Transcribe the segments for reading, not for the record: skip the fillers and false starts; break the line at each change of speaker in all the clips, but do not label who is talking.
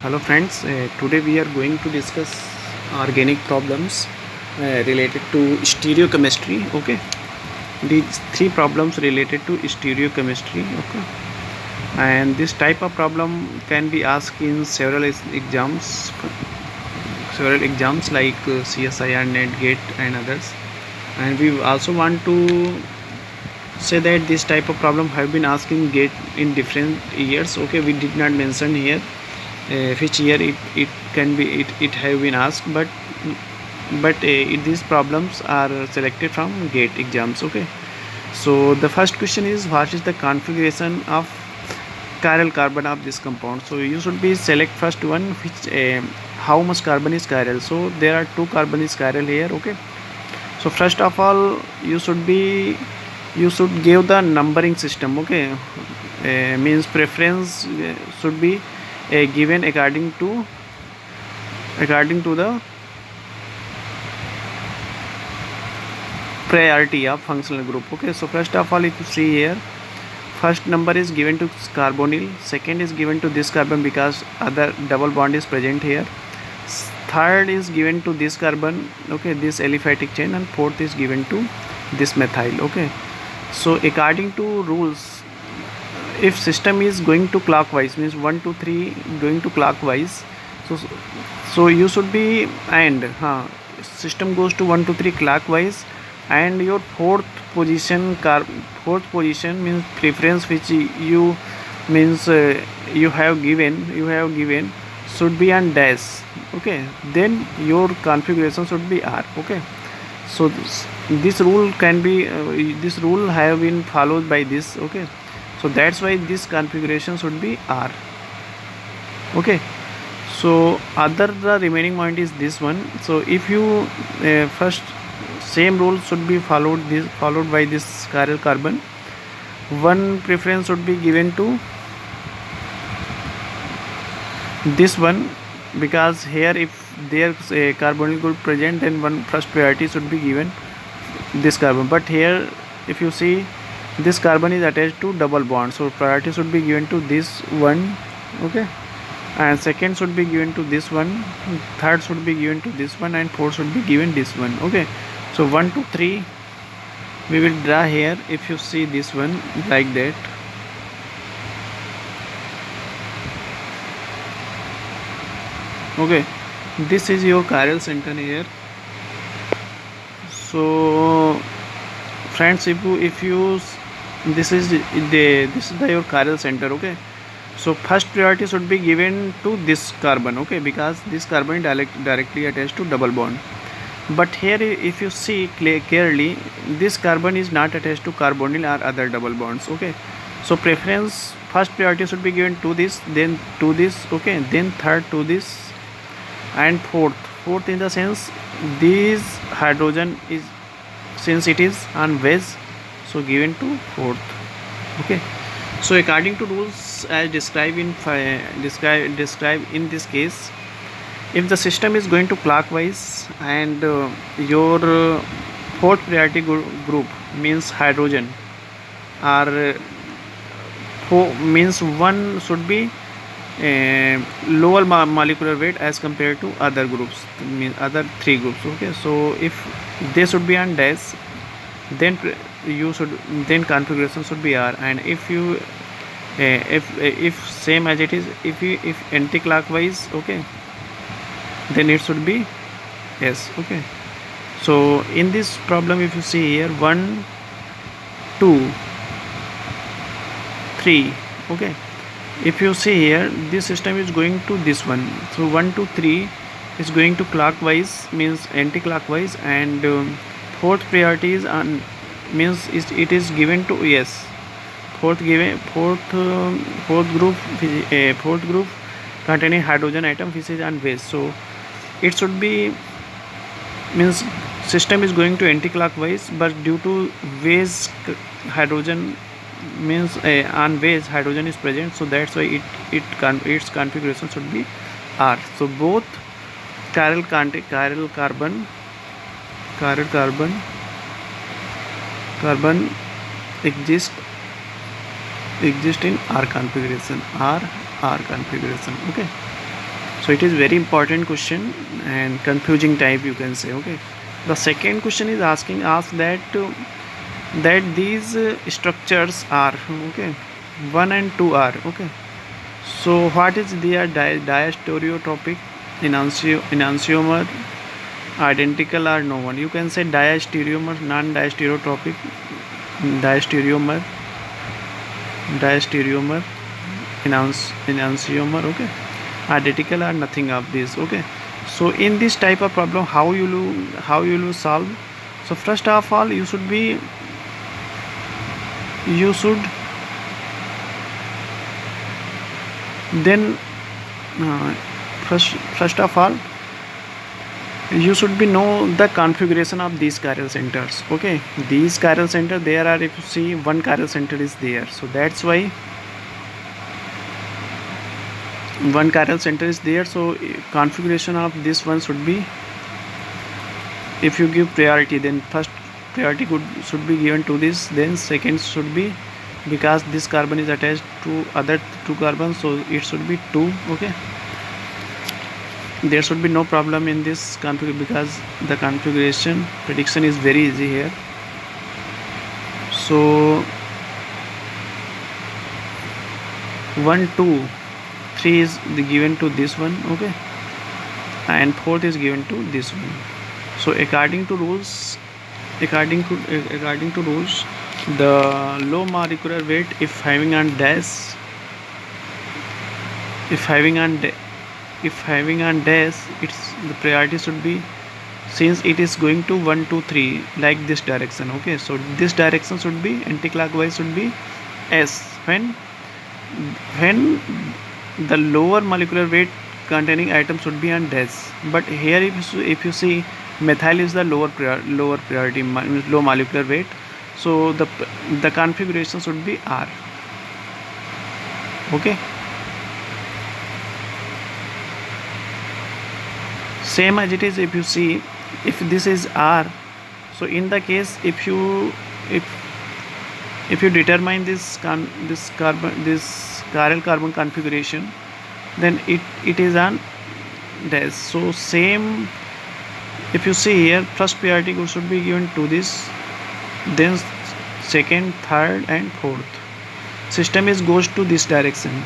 Hello friends, today we are going to discuss organic problems related to stereochemistry. Okay, these three problems related to stereochemistry. Okay, and this type of problem can be asked in several exams like CSIR, NET, GATE, and others. And we also want to say that this type of problem have been asked in GATE in different years. Okay, we did not mention here which year it can be it have been asked, but these problems are selected from GATE exams. Okay, so the first question is, what is the configuration of chiral carbon of this compound? So you should be select first one, which how much carbon is chiral. So there are two carbon is chiral here. Okay, so first of all you should give the numbering system. Okay, means preference should be given according to the priority of functional group. Okay, so first of all, if you see here, first number is given to carbonyl, second is given to this carbon because other double bond is present here, third is given to this carbon, okay, this aliphatic chain, and fourth is given to this methyl. Okay, so according to rules, if system is going to clockwise, means 1 2 3 going to clockwise, so you should be, and system goes to 1 2 3 clockwise, and your fourth position means preference which you means you have given should be on dash. Okay, then your configuration should be R. Okay, so this rule can be this rule have been followed by this. Okay, so that's why this configuration should be R. Okay, so the remaining point is this one. So if you first same rule should be followed by this chiral carbon, one preference should be given to this one, because here if there's a carbonyl group present, then one first priority should be given this carbon. But here if you see, this carbon is attached to double bond, so priority should be given to this one. Okay, and second should be given to this one, third should be given to this one, and fourth should be given this one. Okay, so 1 2 3 we will draw here. If you see this one like that, okay, this is your chiral center here. So friends, if you this is your chiral center. Okay, so first priority should be given to this carbon. Okay, because this carbon is directly attached to double bond. But here if you see clearly, this carbon is not attached to carbonyl or other double bonds. Okay, so preference first priority should be given to this, then to this. Okay, then third to this, and fourth in the sense this hydrogen is, since it is on wedge, so given to fourth. Okay, so according to rules as described in this case, if the system is going to clockwise and your fourth priority group means hydrogen, or means one should be lower molecular weight as compared to other groups, means other three groups. Okay, so if they should be on dash, then configuration should be R. And if you if same as it is, if anti-clockwise, okay, then it should be S. Okay, so in this problem, if you see here 1 2 3, okay, if you see here, this system is going to this one, so 1 2 3 is going to clockwise, means anti-clockwise, and fourth priority is on, means it is given to yes, fourth group containing hydrogen atom which is on base. So it should be, means system is going to anti-clockwise, but due to waste hydrogen, means on waste hydrogen is present, so that's why its configuration should be R. So both chiral carbon exist in R configuration. Okay, So it is very important question and confusing type, you can say. Okay, the second question is asking us that these structures are, okay, 1 and 2 are, okay. So what is their diastereotropic enantiomer, identical or no one? You can say diastereomer, non-diastereotropic, diastereomer, diastereomer, enantiomer, okay, identical or nothing of this, okay. So in this type of problem, how you will solve? So first of all, you should then uh, first of all, you should be know the configuration of these chiral centers, okay. These chiral center, there are, if you see, one chiral center is there, so that's why one chiral center is there. So configuration of this one should be, if you give priority, then first priority should be given to this, then second should be, because this carbon is attached to other two carbons, so it should be 2, okay. There should be no problem in this configuration, because the configuration prediction is very easy here. So 1 2 3 is given to this one, okay, and 4th is given to this one. So according to rules, the low molecular weight, if having on dash, it's the priority should be, since it is going to 1 2 3 like this direction, okay. So this direction should be anti-clockwise, should be S, when the lower molecular weight containing atom should be on dash. But here if you see, methyl is the lower priority, low molecular weight, so the configuration should be R, okay. Same as it is, if you see, if this is R, so in the case, if you determine this chiral carbon configuration, then it is on dash. So same, if you see here, first priority should be given to this, then second, third and fourth. System is goes to this direction,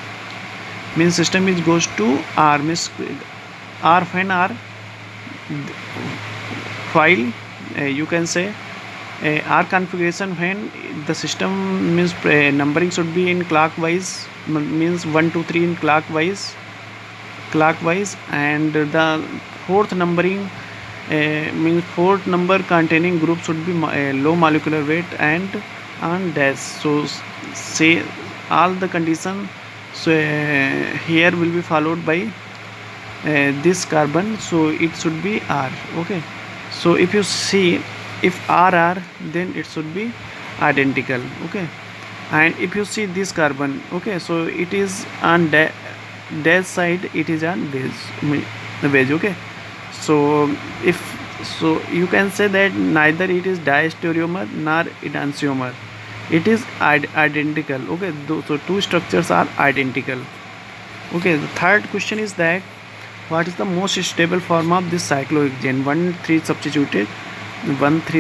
means system is goes to R, means R, when R, while you can say R configuration, when the system, means numbering should be in clockwise, means 1 2 3 in clockwise, and the fourth numbering, means fourth number containing group should be low molecular weight and on dash. So say all the condition, so here will be followed by this carbon, so it should be R, okay. So if you see, if R, then it should be identical, okay. And if you see this carbon, okay, so it is on dash side, it is on base, okay. So you can say that neither it is diastereomer nor enantiomer, it is identical, okay. So two structures are identical, okay. The third question is that what is the most stable form of this cyclohexane? 1 3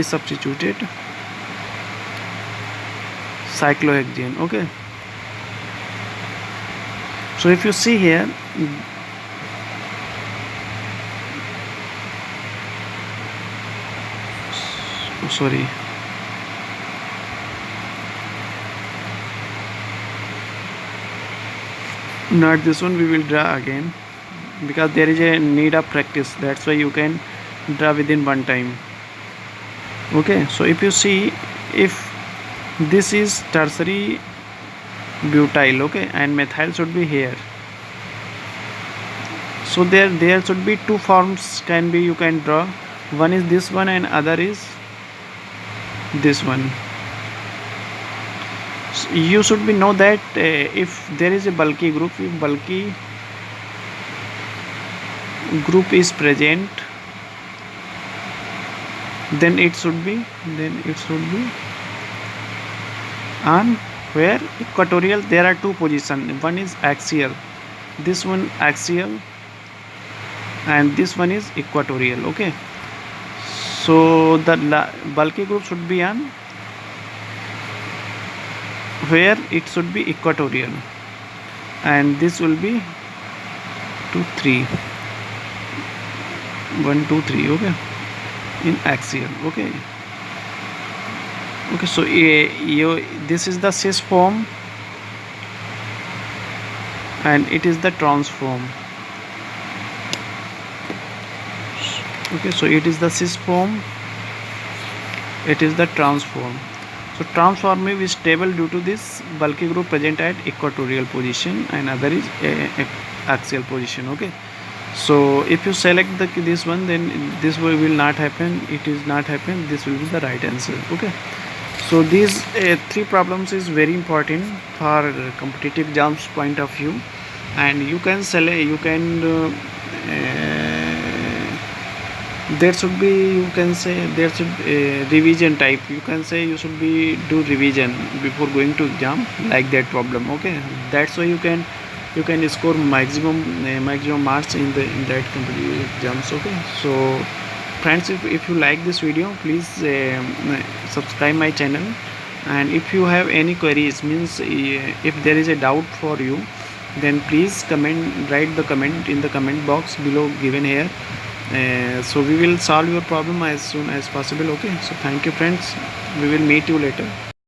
substituted cyclohexane, okay. So if you see here, sorry, not this one, we will draw again, because there is a need of practice, that's why you can draw within one time, okay. So if you see, if this is tertiary butyl, okay, and methyl should be here, so there should be two forms can be, you can draw, one is this one and other is this one. So you should be know that if there is a bulky group, if bulky group is present, then it should be on where equatorial. There are two positions, one is axial, this one axial, and this one is equatorial. Okay, so the bulky group should be on where it should be equatorial, and this will be 2 3 1 2 3. Okay, in axial. Okay, so this is the cis form and it is the transform. Okay, so it is the cis form, it is the transform. So transform is stable due to this bulky group present at equatorial position and other is axial position. Okay, so if you select this one, then this will not happen, it is not happen, this will be the right answer. Okay, so these three problems is very important for competitive exams point of view, and you can select, you can there should be, you can say there should revision type, you can say you should be do revision before going to exam, like that problem. Okay, that's why you can score maximum marks in that competitive exams. Okay, so friends, if you like this video, please subscribe my channel, and if you have any queries, means if there is a doubt for you, then please write the comment in the comment box below given here. So we will solve your problem as soon as possible. Okay, so thank you friends, we will meet you later.